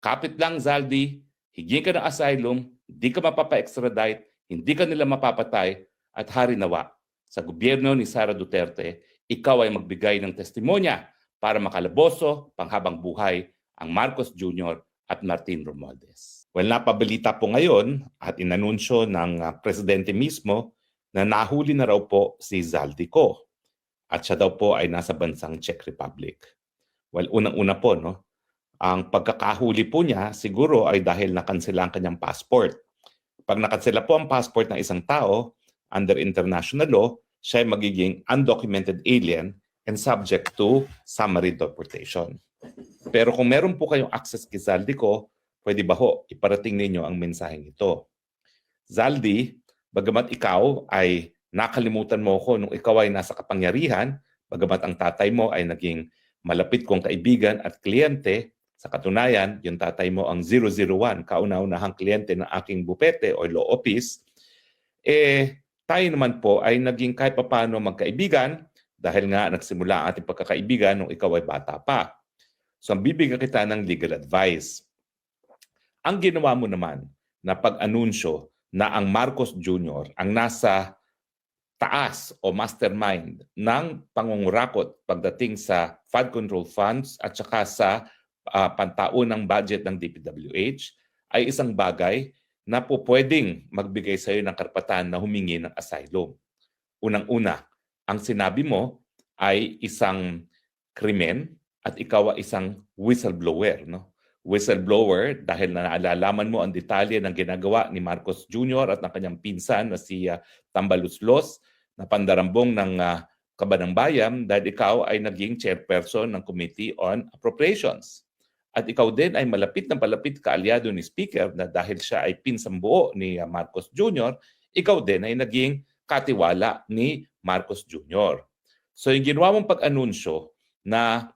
kapit lang Zaldi, higing ka ng asylum, hindi ka mapapa-extradite, hindi ka nila mapapatay, at hari nawa, sa gobyerno ni Sara Duterte, ikaw ay magbigay ng testimonya para makalaboso panghabang buhay ang Marcos Jr. at Martin Romualdez. Well, napabalita po ngayon at inanunsyo ng presidente mismo na nahuli na raw po si Zaldico at siya daw po ay nasa bansang Czech Republic. Well, unang-una po, no? Ang pagkakahuli po niya siguro ay dahil nakansela ang kanyang passport. Pag nakansela po ang passport ng isang tao, under international law, siya ay magiging undocumented alien and subject to summary deportation. Pero kung meron po kayong access kay Zaldico, pwede ba ho iparating ninyo ang mensaheng ito? Zaldi, bagamat ikaw ay nakalimutan mo ko nung ikaw ay nasa kapangyarihan, bagamat ang tatay mo ay naging malapit kong kaibigan at kliyente, sa katunayan, yung tatay mo ang 001, kauna-unahang kliyente ng aking bupete o law office, tayo naman po ay naging kahit papaano magkaibigan dahil nga nagsimula ang ating pagkakaibigan nung ikaw ay bata pa. So, bibigyan kita ng legal advice. Ang ginawa mo naman na pag-anunsyo na ang Marcos Jr. ang nasa taas o mastermind ng pangungurakot pagdating sa flood control funds at saka sa pantaunang budget ng DPWH ay isang bagay na po pwedeng magbigay sa iyo ng karapatan na humingi ng asylum. Unang-una, ang sinabi mo ay isang krimen at ikaw ay isang whistleblower. No? Whistleblower dahil naalalaman mo ang detalye ng ginagawa ni Marcos Jr. at ng kanyang pinsan na si Tambaluslos na pandarambong ng Kabanang Bayan dahil ikaw ay naging chairperson ng Committee on Appropriations. At ikaw din ay malapit na malapit kaalyado ni Speaker na dahil siya ay pinsambuo ni Marcos Jr., ikaw din ay naging katiwala ni Marcos Jr. So yung ginawa mong pag-anunsyo na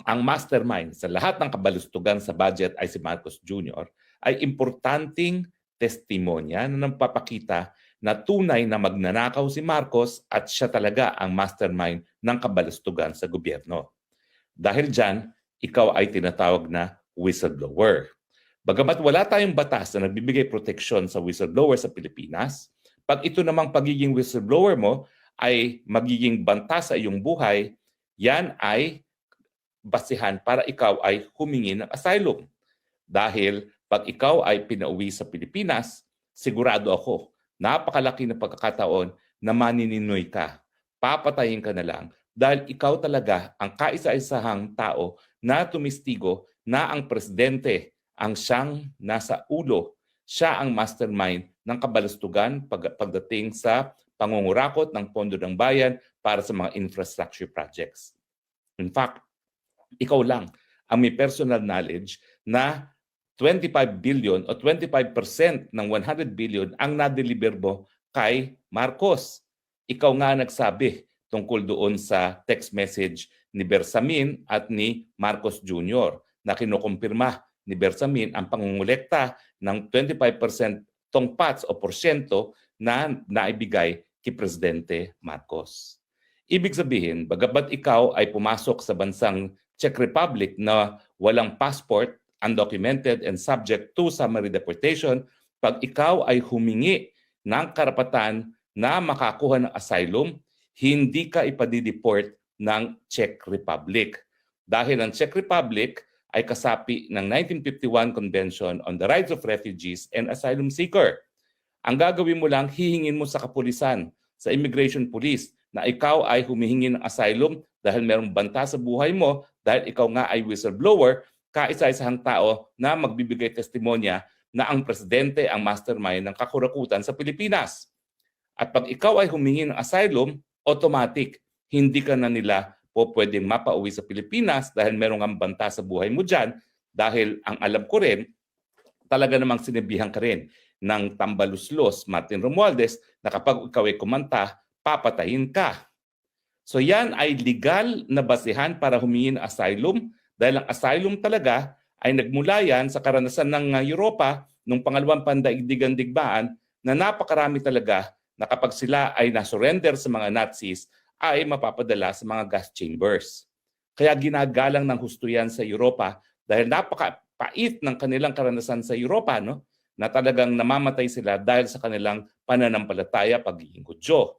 ang mastermind sa lahat ng kabalustugan sa budget ay si Marcos Jr. ay importanteng testimonya na nagpapakita na tunay na magnanakaw si Marcos at siya talaga ang mastermind ng kabalustugan sa gobyerno. Dahil dyan, ikaw ay tinatawag na whistleblower. Bagamat wala tayong batas na nagbibigay proteksyon sa whistleblower sa Pilipinas, pag ito namang pagiging whistleblower mo ay magiging banta sa iyong buhay, yan ay basihan para ikaw ay humingi ng asylum. Dahil pag ikaw ay pinauwi sa Pilipinas, sigurado ako, napakalaki na pagkakataon na manininoy ka. Papatayin ka na lang dahil ikaw talaga ang kaisa-isahang tao na tumistigo na ang presidente ang siyang nasa ulo. Siya ang mastermind ng kabalustugan pagdating sa pangungurakot ng pondo ng bayan para sa mga infrastructure projects. In fact, ikaw lang ang may personal knowledge na 25 billion o 25% ng 100 billion ang na-deliver mo kay Marcos. Ikaw nga nagsabi tungkol doon sa text message ni Bersamin at ni Marcos Jr. na kinukumpirma ni Bersamin ang pangungulekta ng 25% tongpats o porsyento na naibigay kay Presidente Marcos. Ibig sabihin, bagamat ikaw ay pumasok sa bansang Czech Republic na walang passport, undocumented and subject to summary deportation, pag ikaw ay humingi ng karapatan na makakuha ng asylum, hindi ka ipadideport ng Czech Republic. Dahil ang Czech Republic ay kasapi ng 1951 Convention on the Rights of Refugees and Asylum Seeker. Ang gagawin mo lang, hihingin mo sa kapulisan, sa immigration police, na ikaw ay humihingi ng asylum dahil mayroong banta sa buhay mo, dahil ikaw nga ay whistleblower, kaisa-isahang tao na magbibigay testimonya na ang presidente ang mastermind ng kakurakutan sa Pilipinas. At pag ikaw ay humingi ng asylum, automatic, hindi ka na nila po pwedeng mapauwi sa Pilipinas dahil merong ang banta sa buhay mo dyan, dahil ang alam ko rin, talaga namang sinabihan ka rin ng Tambaluslos, Martin Romualdez, na kapag ikaw ay kumanta, papatayin ka. So yan ay legal na basihan para humingi ng asylum, dahil ang asylum talaga ay nagmula yan sa karanasan ng Europa noong pangalawang pandaigdigang digmaan na napakarami talaga na kapag sila ay nasurrender sa mga Nazis ay mapapadala sa mga gas chambers. Kaya ginagalang ng husto yan sa Europa dahil pait ng kanilang karanasan sa Europa, no? Na talagang namamatay sila dahil sa kanilang pananampalataya, pagiging Hudyo.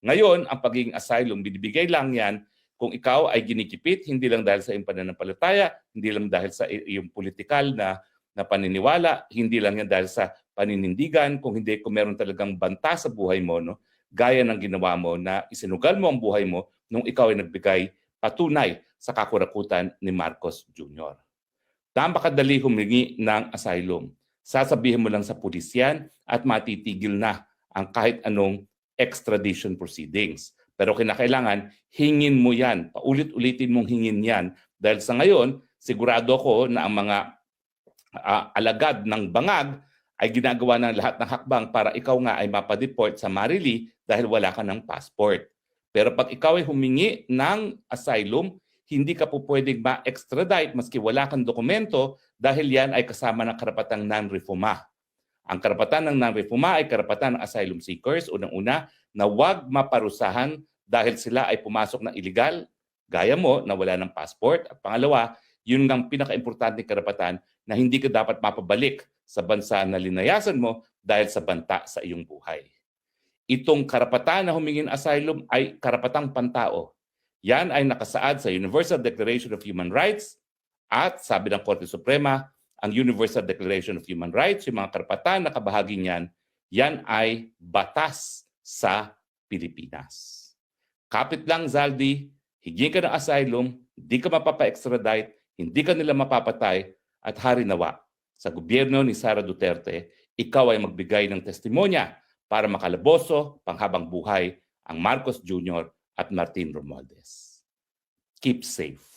Ngayon, ang pagiging asylum, binibigay lang yan kung ikaw ay ginikipit, hindi lang dahil sa iyong pananampalataya, hindi lang dahil sa iyong politikal na paniniwala, hindi lang yan dahil sa paninindigan, kung hindi, kung meron talagang banta sa buhay mo, no? Gaya ng ginawa mo na isinugal mo ang buhay mo nung ikaw ay nagbigay patunay sa kakurakutan ni Marcos Jr. Napakadali humingi ng asylum. Sasabihin mo lang sa pulis yan at matitigil na ang kahit anong extradition proceedings. Pero kinakailangan, hingin mo yan. Paulit-ulitin mong hingin yan. Dahil sa ngayon, sigurado ko na ang mga alagad ng bangag ay ginagawa ng lahat ng hakbang para ikaw nga ay mapadeport sa Marili dahil wala ka ng passport. Pero pag ikaw ay humingi ng asylum, hindi ka po pwedeng ma-extradite maski wala kang dokumento dahil yan ay kasama ng karapatang non-refoulement. Ang karapatan ng non-refoulement ay karapatan ng asylum seekers, unang-una, na huwag maparusahan dahil sila ay pumasok ng illegal, gaya mo na wala ng passport. At pangalawa, yun ang pinaka-importante karapatan na hindi ka dapat mapabalik sa bansa na linayasan mo dahil sa banta sa iyong buhay. Itong karapatan na humingin asylum ay karapatang pantao. Yan ay nakasaad sa Universal Declaration of Human Rights at sabi ng Korte Suprema, ang Universal Declaration of Human Rights, yung mga karapatan na kabahagi niyan, yan ay batas sa Pilipinas. Kapit lang, Zaldi, higing ka ng asylum, hindi ka mapapa-extradite, hindi ka nila mapapatay, at hari nawa, sa gobyerno ni Sara Duterte, ikaw ay magbigay ng testimonya para makalaboso panghabang buhay ang Marcos Jr. at Martin Romualdez. Keep safe.